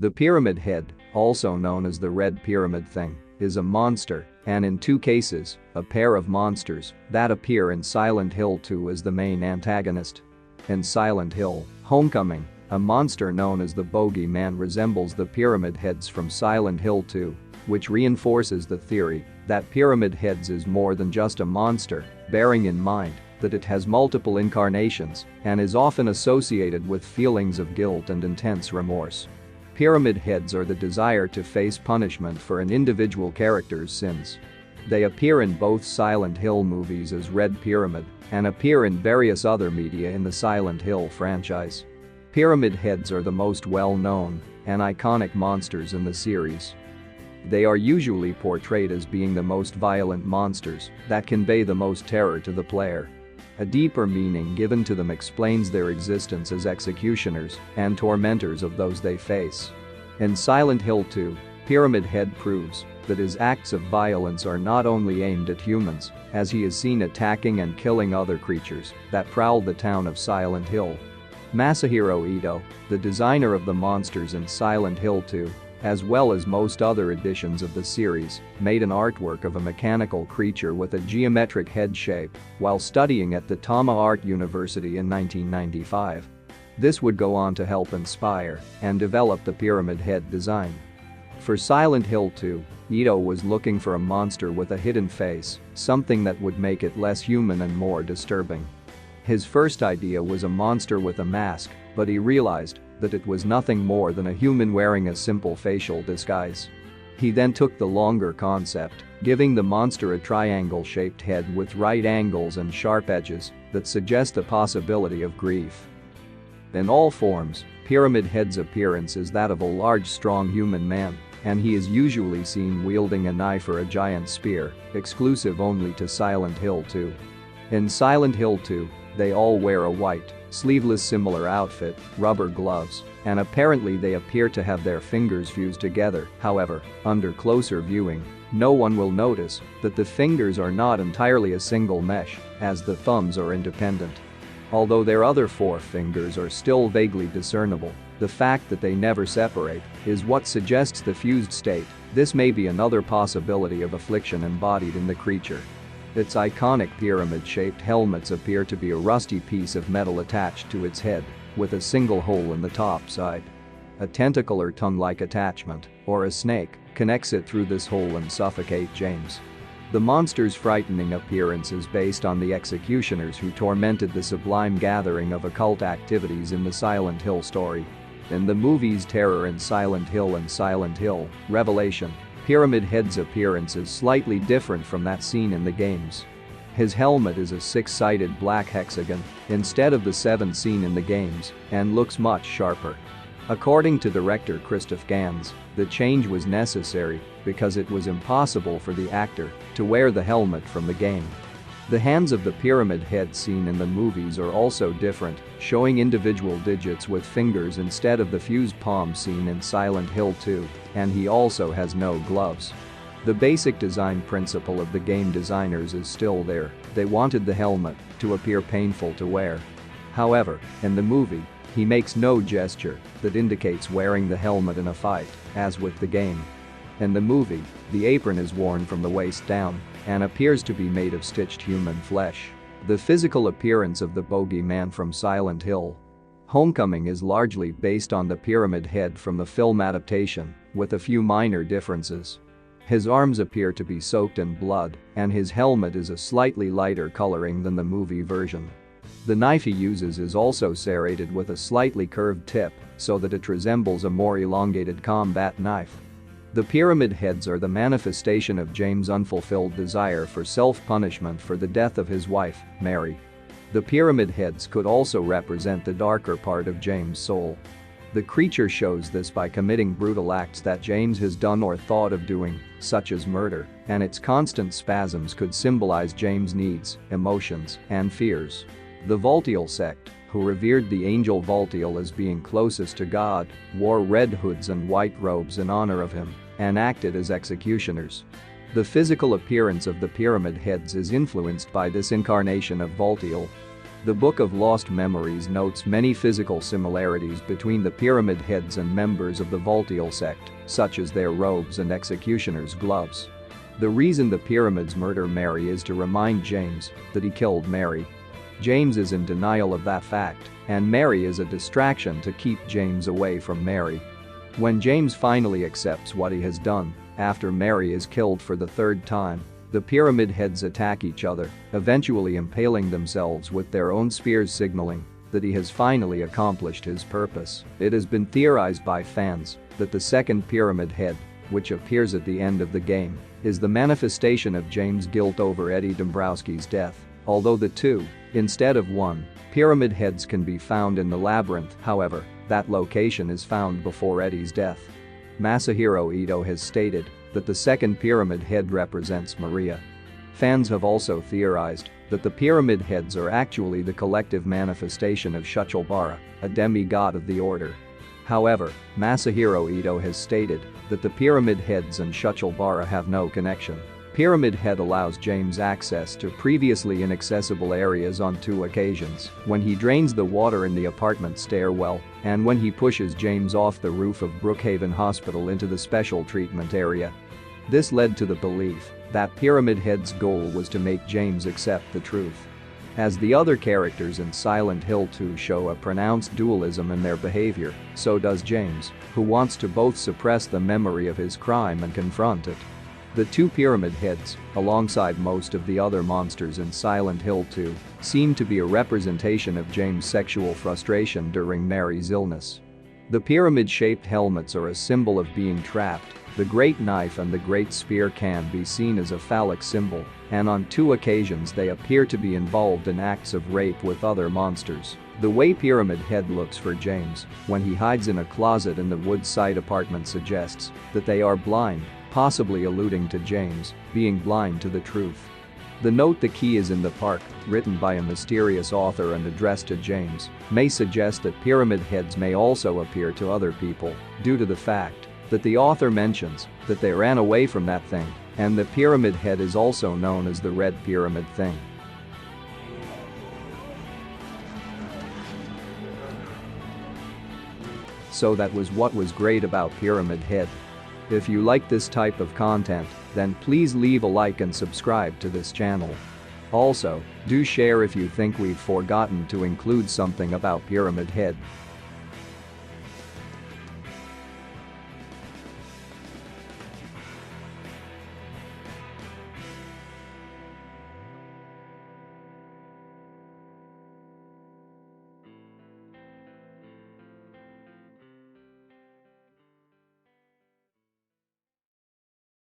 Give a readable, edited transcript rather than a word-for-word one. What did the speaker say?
The pyramid head, also known as the red pyramid thing, is a monster, and in two cases, a pair of monsters that appear in Silent Hill 2 as the main antagonist. In Silent Hill: Homecoming, a monster known as the Bogeyman resembles the pyramid heads from Silent Hill 2, which reinforces the theory that Pyramid Heads is more than just a monster, bearing in mind that it has multiple incarnations and is often associated with feelings of guilt and intense remorse. Pyramid Heads are the desire to face punishment for an individual character's sins. They appear in both Silent Hill movies as Red Pyramid and appear in various other media in the Silent Hill franchise. Pyramid Heads are the most well-known and iconic monsters in the series. They are usually portrayed as being the most violent monsters that convey the most terror to the player. A deeper meaning given to them explains their existence as executioners and tormentors of those they face. In Silent Hill 2, Pyramid Head proves that his acts of violence are not only aimed at humans, as he is seen attacking and killing other creatures that prowl the town of Silent Hill. Masahiro Ito, the designer of the monsters in Silent Hill 2, as well as most other editions of the series, made an artwork of a mechanical creature with a geometric head shape while studying at the Tama Art University in 1995. This would go on to help inspire and develop the Pyramid Head design. For Silent Hill 2, Ito was looking for a monster with a hidden face, something that would make it less human and more disturbing. His first idea was a monster with a mask, but he realized that it was nothing more than a human wearing a simple facial disguise. He then took the longer concept, giving the monster a triangle-shaped head with right angles and sharp edges that suggest the possibility of grief. In all forms, Pyramid Head's appearance is that of a large, strong human man, and he is usually seen wielding a knife or a giant spear, exclusive only to Silent Hill 2. In Silent Hill 2, they all wear a white, sleeveless similar outfit, rubber gloves, and apparently they appear to have their fingers fused together. However, under closer viewing, no one will notice that the fingers are not entirely a single mesh, as the thumbs are independent. Although their other four fingers are still vaguely discernible, the fact that they never separate is what suggests the fused state. This may be another possibility of affliction embodied in the creature. Its iconic pyramid-shaped helmets appear to be a rusty piece of metal attached to its head, with a single hole in the top side. A tentacle or tongue-like attachment, or a snake, connects it through this hole and suffocates James. The monster's frightening appearance is based on the executioners who tormented the sublime gathering of occult activities in the Silent Hill story. In the movies Terror in Silent Hill and Silent Hill: Revelation, Pyramid Head's appearance is slightly different from that seen in the games. His helmet is a six-sided black hexagon instead of the seven seen in the games and looks much sharper. According to director Christoph Gans, the change was necessary because it was impossible for the actor to wear the helmet from the game. The hands of the Pyramid Head seen in the movies are also different, showing individual digits with fingers instead of the fused palm seen in Silent Hill 2, and he also has no gloves. The basic design principle of the game designers is still there. They wanted the helmet to appear painful to wear. However, in the movie, he makes no gesture that indicates wearing the helmet in a fight, as with the game. In the movie, the apron is worn from the waist down and appears to be made of stitched human flesh. The physical appearance of the Bogeyman from Silent Hill: Homecoming is largely based on the Pyramid Head from the film adaptation, with a few minor differences. His arms appear to be soaked in blood, and his helmet is a slightly lighter coloring than the movie version. The knife he uses is also serrated with a slightly curved tip so that it resembles a more elongated combat knife. The Pyramid Heads are the manifestation of James' unfulfilled desire for self-punishment for the death of his wife, Mary. The Pyramid Heads could also represent the darker part of James' soul. The creature shows this by committing brutal acts that James has done or thought of doing, such as murder, and its constant spasms could symbolize James' needs, emotions, and fears. The Voltiel sect, who revered the angel Voltiel as being closest to God, wore red hoods and white robes in honor of him and acted as executioners. The physical appearance of the Pyramid Heads is influenced by this incarnation of Voltiel. The Book of Lost Memories notes many physical similarities between the pyramid heads and members of the Voltiel sect, such as their robes and executioner's gloves. The reason the pyramids murder Mary is to remind James that he killed Mary. James is in denial of that fact, and Mary is a distraction to keep James away from Mary. When James finally accepts what he has done, after Mary is killed for the third time, the pyramid heads attack each other, eventually impaling themselves with their own spears, signaling that he has finally accomplished his purpose. It has been theorized by fans that the second pyramid head, which appears at the end of the game, is the manifestation of James' guilt over Eddie Dombrowski's death, although the two, instead of one, pyramid heads can be found in the labyrinth. However, that location is found before Eddie's death. Masahiro Ito has stated that the second pyramid head represents Maria. Fans have also theorized that the pyramid heads are actually the collective manifestation of Shuttlebara, a demigod of the order. However, Masahiro Ito has stated that the pyramid heads and Shuttlebara have no connection. Pyramid Head allows James access to previously inaccessible areas on 2 occasions, when he drains the water in the apartment stairwell and when he pushes James off the roof of Brookhaven Hospital into the special treatment area. This led to the belief that Pyramid Head's goal was to make James accept the truth. As the other characters in Silent Hill 2 show a pronounced dualism in their behavior, so does James, who wants to both suppress the memory of his crime and confront it. The 2 pyramid heads, alongside most of the other monsters in Silent Hill 2, seem to be a representation of James' sexual frustration during Mary's illness. The pyramid-shaped helmets are a symbol of being trapped. The Great Knife and the Great Spear can be seen as a phallic symbol, and on 2 occasions they appear to be involved in acts of rape with other monsters. The way Pyramid Head looks for James when he hides in a closet in the Woodside apartment suggests that they are blind, possibly alluding to James being blind to the truth. The note "The key is in the park," written by a mysterious author and addressed to James, may suggest that pyramid heads may also appear to other people due to the fact that the author mentions that they ran away from that thing, and the pyramid head is also known as the Red Pyramid Thing. So that was what was great about Pyramid Head. If you like this type of content, then please leave a like and subscribe to this channel. Also, do share if you think we've forgotten to include something about Pyramid Head.